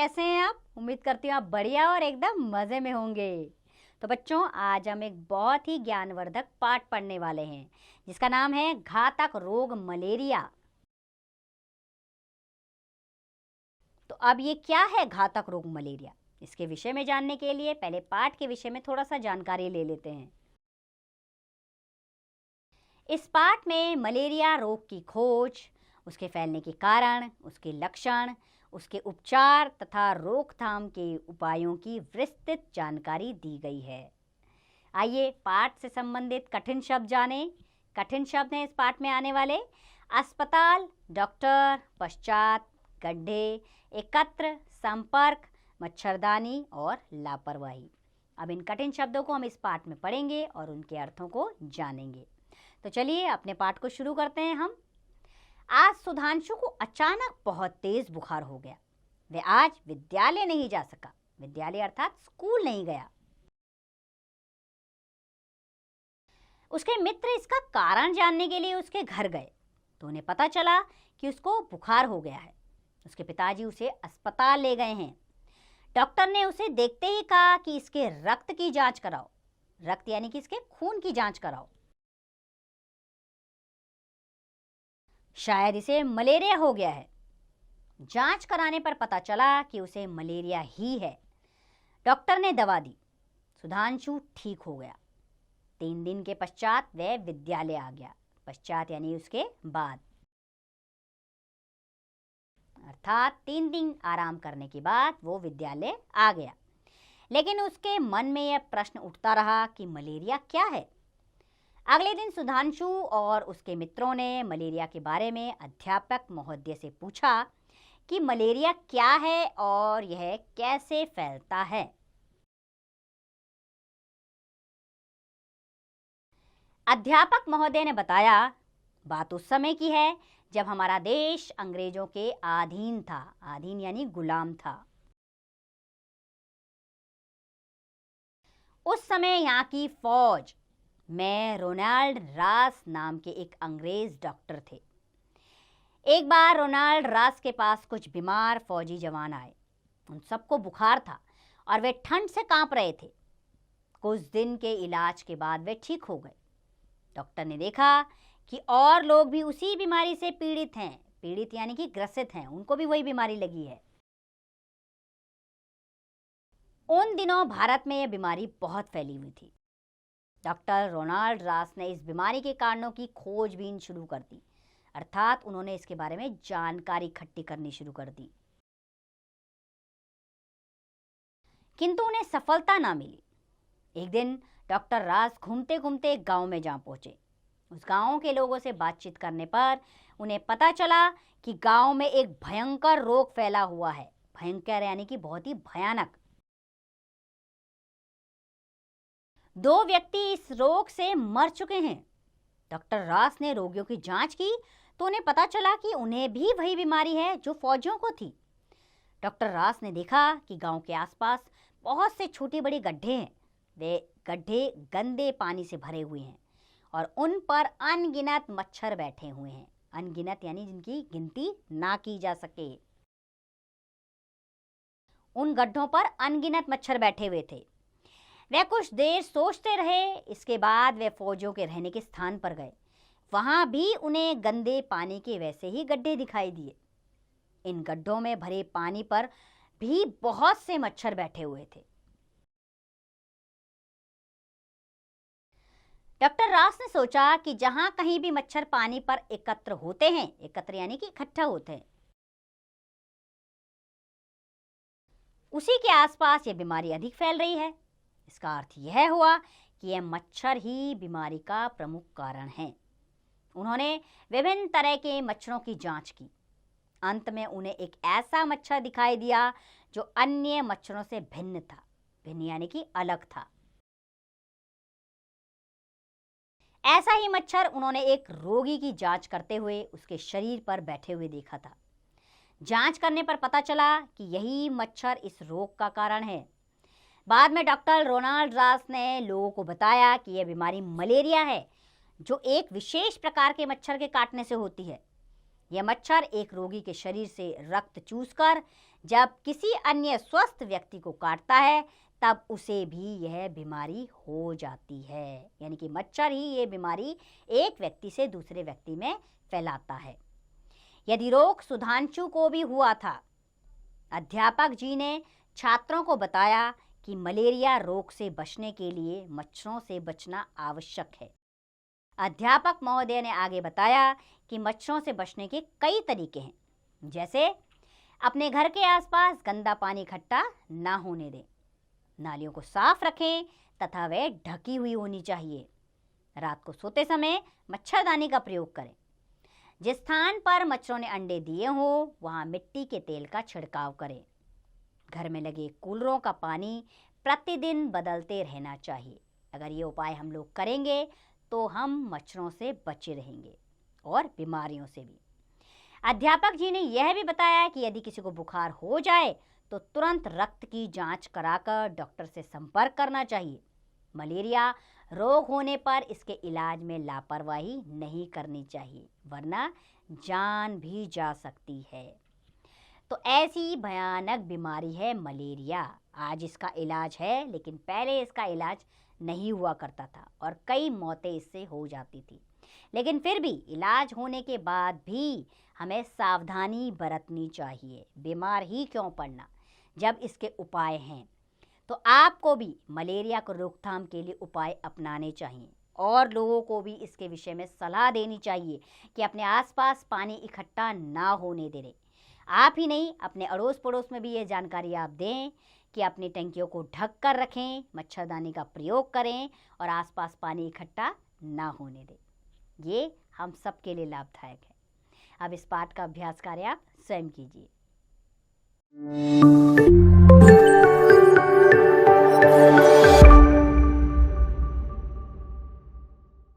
कैसे हैं आप? उम्मीद करती हूँ आप बढ़िया और एकदम मज़े में होंगे। तो बच्चों, आज हम एक बहुत ही ज्ञानवर्धक पाठ पढ़ने वाले हैं जिसका नाम है घातक रोग मलेरिया। तो अब ये क्या है घातक रोग मलेरिया? इसके विषय में जानने के लिए पहले पाठ के विषय में थोड़ा सा जानकारी ले लेते हैं। इस पाठ में मलेरिया रोग की खोज, उसके फैलने के कारण, उसके लक्षण, उसके उपचार तथा रोकथाम के उपायों की विस्तृत जानकारी दी गई है। आइए पाठ से संबंधित कठिन शब्द जानें। कठिन शब्द हैं इस पाठ में आने वाले: अस्पताल, डॉक्टर, पश्चात, गड्ढे, एकत्र, संपर्क, मच्छरदानी और लापरवाही। अब इन कठिन शब्दों को हम इस पाठ में पढ़ेंगे और उनके अर्थों को जानेंगे। तो चलिए अपने पाठ को शुरू करते हैं हम। आज सुधांशु को अचानक बहुत तेज बुखार हो गया। वह आज विद्यालय नहीं जा सका। विद्यालय अर्थात स्कूल नहीं गया। उसके मित्र इसका कारण जानने के लिए उसके घर गए तो उन्हें पता चला कि उसको बुखार हो गया है। उसके पिताजी उसे अस्पताल ले गए हैं। डॉक्टर ने उसे देखते ही कहा कि इसके रक्त की जांच कराओ। रक्त यानी कि इसके खून की जांच कराओ, शायद इसे मलेरिया हो गया है। जांच कराने पर पता चला कि उसे मलेरिया ही है। डॉक्टर ने दवा दी। सुधांशु ठीक हो गया। 3 दिन के पश्चात वह विद्यालय आ गया। पश्चात यानी उसके बाद, अर्थात 3 दिन आराम करने के बाद वो विद्यालय आ गया। लेकिन उसके मन में यह प्रश्न उठता रहा कि मलेरिया क्या है। अगले दिन सुधांशु और उसके मित्रों ने मलेरिया के बारे में अध्यापक महोदय से पूछा कि मलेरिया क्या है और यह कैसे फैलता है। अध्यापक महोदय ने बताया, बात उस समय की है जब हमारा देश अंग्रेजों के अधीन था। अधीन यानी गुलाम था। उस समय यहाँ की फौज में रोनाल्ड रास नाम के एक अंग्रेज डॉक्टर थे। एक बार रोनाल्ड रास के पास कुछ बीमार फौजी जवान आए। उन सबको बुखार था और वे ठंड से कांप रहे थे। कुछ दिन के इलाज के बाद वे ठीक हो गए। डॉक्टर ने देखा कि और लोग भी उसी बीमारी से पीड़ित हैं। पीड़ित यानी कि ग्रसित हैं, उनको भी वही बीमारी लगी है। उन दिनों भारत में यह बीमारी बहुत फैली हुई थी। डॉक्टर रोनाल्ड रास ने इस बीमारी के कारणों की खोजबीन शुरू कर दी, अर्थात उन्होंने इसके बारे में जानकारी इकट्ठी करनी शुरू कर दी। किंतु उन्हें सफलता ना मिली। एक दिन डॉक्टर रास घूमते घूमते एक गांव में जा पहुंचे। उस गांव के लोगों से बातचीत करने पर उन्हें पता चला कि गांव में एक भयंकर रोग फैला हुआ है। भयंकर यानी कि बहुत ही भयानक। 2 व्यक्ति इस रोग से मर चुके हैं। डॉक्टर रास ने रोगियों की जांच की तो उन्हें पता चला कि उन्हें भी वही बीमारी है जो फौजियों को थी। डॉक्टर रास ने देखा कि गांव के आसपास बहुत से छोटे बड़े गड्ढे हैं। वे गड्ढे गंदे पानी से भरे हुए हैं और उन पर अनगिनत मच्छर बैठे हुए हैं। अनगिनत यानी जिनकी गिनती ना की जा सके। उन गड्ढों पर अनगिनत मच्छर बैठे हुए थे। वे कुछ देर सोचते रहे। इसके बाद वे फौजियों के रहने के स्थान पर गए। वहां भी उन्हें गंदे पानी के वैसे ही गड्ढे दिखाई दिए। इन गड्ढों में भरे पानी पर भी बहुत से मच्छर बैठे हुए थे। डॉक्टर रास ने सोचा कि जहां कहीं भी मच्छर पानी पर एकत्र होते हैं, एकत्र यानी कि इकट्ठा होते हैं, उसी के आसपास यह बीमारी अधिक फैल रही है। इसका अर्थ यह हुआ कि यह मच्छर ही बीमारी का प्रमुख कारण है। उन्होंने विभिन्न तरह के मच्छरों की जांच की। अंत में उन्हें एक ऐसा मच्छर दिखाई दिया जो अन्य मच्छरों से भिन्न था। भिन्न यानी कि अलग था। ऐसा ही मच्छर उन्होंने एक रोगी की जांच करते हुए उसके शरीर पर बैठे हुए देखा था। जांच करने पर पता चला कि यही मच्छर इस रोग का कारण है। बाद में डॉक्टर रोनाल्ड रास ने लोगों को बताया कि यह बीमारी मलेरिया है जो एक विशेष प्रकार के मच्छर के काटने से होती है। यह मच्छर एक रोगी के शरीर से रक्त चूसकर जब किसी अन्य स्वस्थ व्यक्ति को काटता है तब उसे भी यह बीमारी हो जाती है। यानी कि मच्छर ही ये बीमारी एक व्यक्ति से दूसरे व्यक्ति में फैलाता है। यदि रोग सुधांशु को भी हुआ था। अध्यापक जी ने छात्रों को बताया कि मलेरिया रोग से बचने के लिए मच्छरों से बचना आवश्यक है। अध्यापक महोदय ने आगे बताया कि मच्छरों से बचने के कई तरीके हैं, जैसे अपने घर के आसपास गंदा पानी इकट्ठा ना होने दें, नालियों को साफ रखें तथा वह ढकी हुई होनी चाहिए। रात को सोते समय मच्छरदानी का प्रयोग करें। जिस स्थान पर मच्छरों ने अंडे दिए हों वहां मिट्टी के तेल का छिड़काव करें। घर में लगे कूलरों का पानी प्रतिदिन बदलते रहना चाहिए। अगर ये उपाय हम लोग करेंगे तो हम मच्छरों से बचे रहेंगे और बीमारियों से भी। अध्यापक जी ने यह भी बताया कि यदि किसी को बुखार हो जाए तो तुरंत रक्त की जांच कराकर डॉक्टर से संपर्क करना चाहिए। मलेरिया रोग होने पर इसके इलाज में लापरवाही नहीं करनी चाहिए, वरना जान भी जा सकती है। तो ऐसी भयानक बीमारी है मलेरिया। आज इसका इलाज है, लेकिन पहले इसका इलाज नहीं हुआ करता था और कई मौतें इससे हो जाती थी। लेकिन फिर भी इलाज होने के बाद भी हमें सावधानी बरतनी चाहिए। बीमार ही क्यों पड़ना जब इसके उपाय हैं। तो आपको भी मलेरिया को रोकथाम के लिए उपाय अपनाने चाहिए और लोगों को भी इसके विषय में सलाह देनी चाहिए कि अपने आसपास पानी इकट्ठा ना होने दें। आप ही नहीं, अपने अड़ोस पड़ोस में भी ये जानकारी आप दें कि अपनी टंकियों को ढक कर रखें, मच्छरदानी का प्रयोग करें और आसपास पानी इकट्ठा ना होने दें। ये हम सब के लिए लाभदायक है। अब इस पाठ का अभ्यास कार्य आप स्वयं कीजिए।